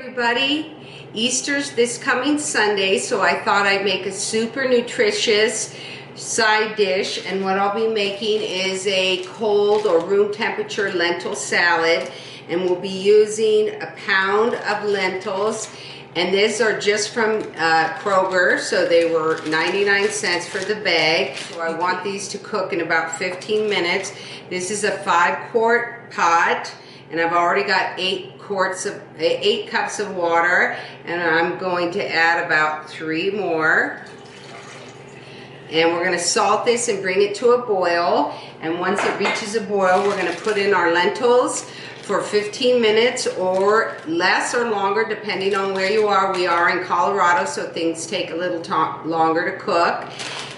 everybody. Easter's this coming Sunday, so I thought I'd make a super nutritious side dish, and what I'll be making is a cold or room temperature lentil salad, and we'll be using a pound of lentils, and these are just from Kroger, so they were 99 cents for the bag. So I want these to cook in about 15 minutes. This is a 5-quart pot, and I've already got 8 cups of water, and I'm going to add about 3 more. And we're going to salt this and bring it to a boil, and once it reaches a boil, we're going to put in our lentils for 15 minutes or less or longer, depending on where you are. We are in Colorado, so things take a little longer to cook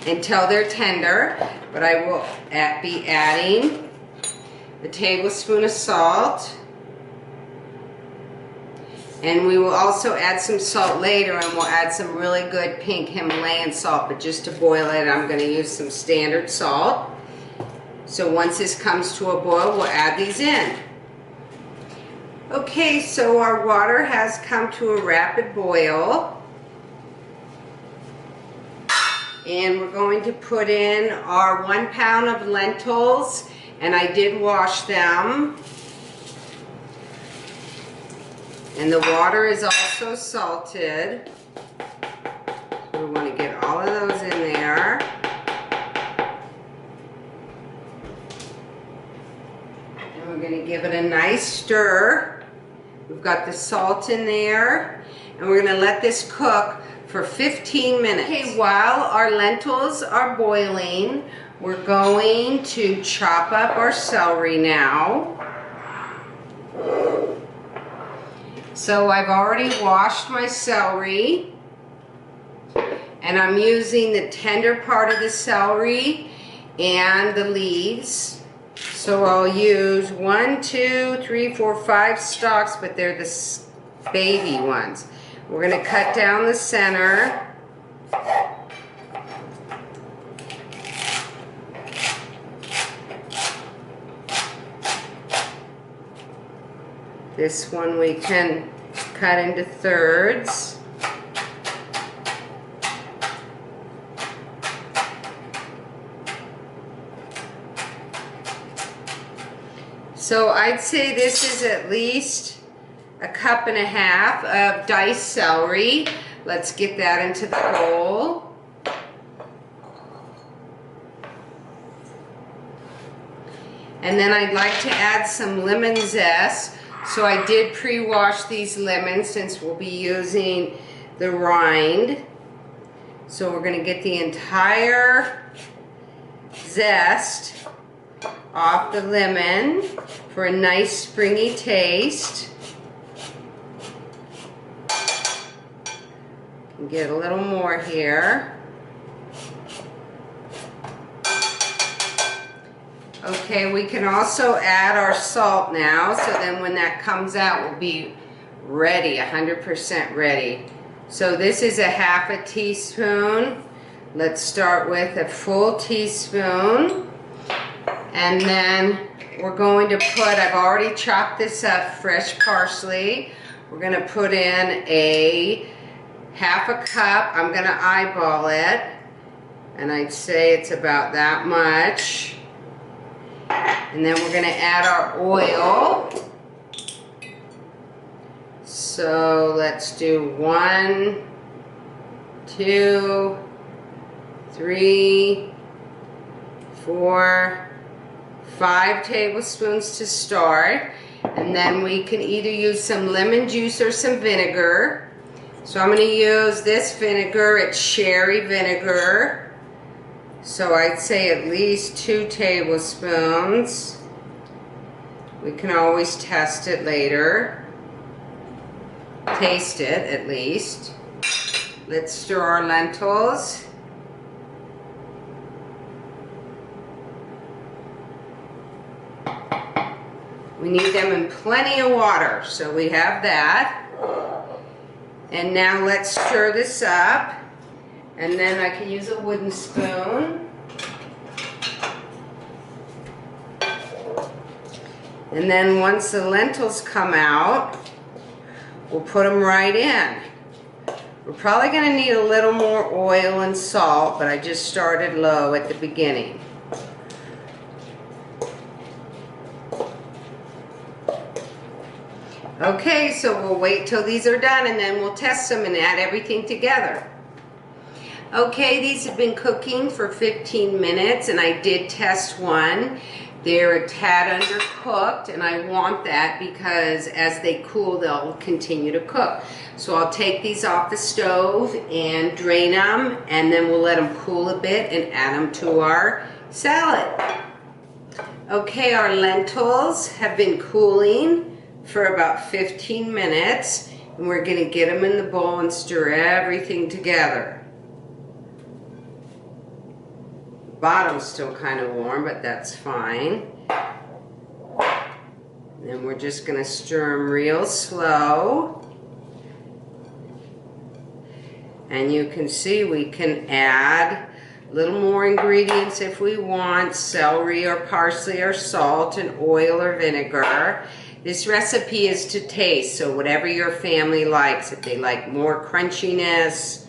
until they're tender. But I will be adding a tablespoon of salt, and we will also add some salt later, and we'll add some really good pink Himalayan salt, but just to boil it, I'm going to use some standard salt. So once this comes to a boil, we'll add these in. Okay, so our water has come to a rapid boil, and we're going to put in our 1 pound of lentils, and I did wash them. And the water is also salted. So we want to get all of those in there. And we're going to give it a nice stir. We've got the salt in there. And we're going to let this cook for 15 minutes. Okay, while our lentils are boiling, we're going to chop up our celery now. So I've already washed my celery, and I'm using the tender part of the celery and the leaves. So I'll use 1, 2, 3, 4, 5 stalks, but they're the baby ones. We're going to cut down the center. This one we can cut into thirds. So I'd say this is at least 1.5 cups of diced celery. Let's get that into the bowl. And then I'd like to add some lemon zest. So I did pre-wash these lemons since we'll be using the rind. So we're going to get the entire zest off the lemon for a nice springy taste. Get a little more here. Okay, we can also add our salt now, so then when that comes out, we'll be ready, 100% ready. So this is a 1/2 teaspoon. Let's start with a full teaspoon. And then we're going to put, I've already chopped this up, fresh parsley. We're going to put in a 1/2 cup. I'm going to eyeball it, and I'd say it's about that much. And then we're going to add our oil. So let's do 1, 2, 3, 4, 5 tablespoons to start. And then we can either use some lemon juice or some vinegar. So I'm going to use this vinegar. It's sherry vinegar. So I'd say at least 2 tablespoons. We can always test it later. Taste it at least. Let's stir our lentils. We need them in plenty of water, so we have that. And now let's stir this up. And then I can use a wooden spoon. And then once the lentils come out, we'll put them right in. We're probably going to need a little more oil and salt, but I just started low at the beginning. Okay, so we'll wait till these are done and then we'll test them and add everything together. Okay, these have been cooking for 15 minutes and I did test one. They're a tad undercooked and I want that because as they cool they'll continue to cook. So I'll take these off the stove and drain them and then we'll let them cool a bit and add them to our salad. Okay, our lentils have been cooling for about 15 minutes and we're going to get them in the bowl and stir everything together. Bottom's still kind of warm, but that's fine. And then we're just going to stir them real slow. And you can see we can add a little more ingredients if we want, celery or parsley or salt and oil or vinegar. This recipe is to taste, so whatever your family likes, if they like more crunchiness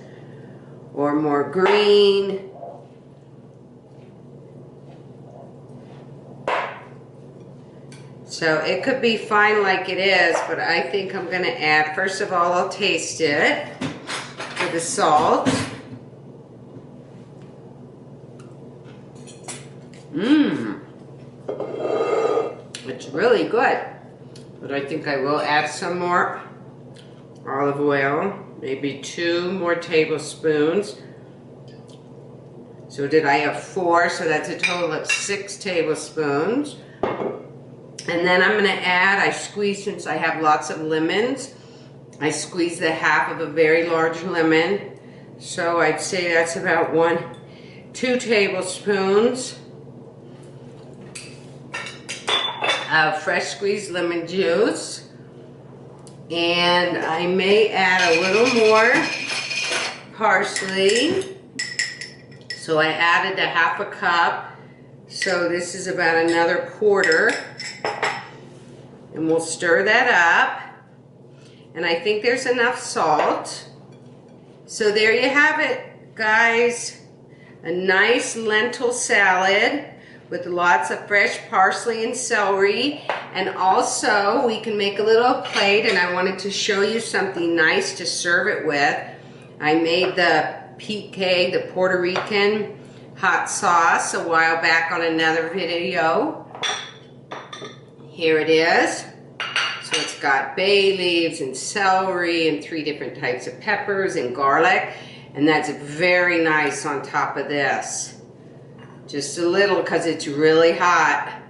or more green. So it could be fine like it is, but I think I'm going to add, first of all, I'll taste it for the salt. It's really good. But I think I will add some more olive oil, maybe 2 more tablespoons. So did I have 4? So that's a total of 6 tablespoons. And then I'm going to add, I squeeze, since I have lots of lemons, I squeeze the half of a very large lemon. So I'd say that's about 2 tablespoons of fresh squeezed lemon juice. And I may add a little more parsley. So I added a half a cup. So this is about another quarter. And we'll stir that up. And I think there's enough salt. So there you have it, guys. A nice lentil salad with lots of fresh parsley and celery. And also we can make a little plate, and I wanted to show you something nice to serve it with. I made the PK, the Puerto Rican hot sauce, a while back on another video. Here it is. So it's got bay leaves and celery and 3 different types of peppers and garlic. And that's very nice on top of this. Just a little because it's really hot.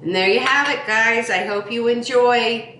And there you have it, guys. I hope you enjoy.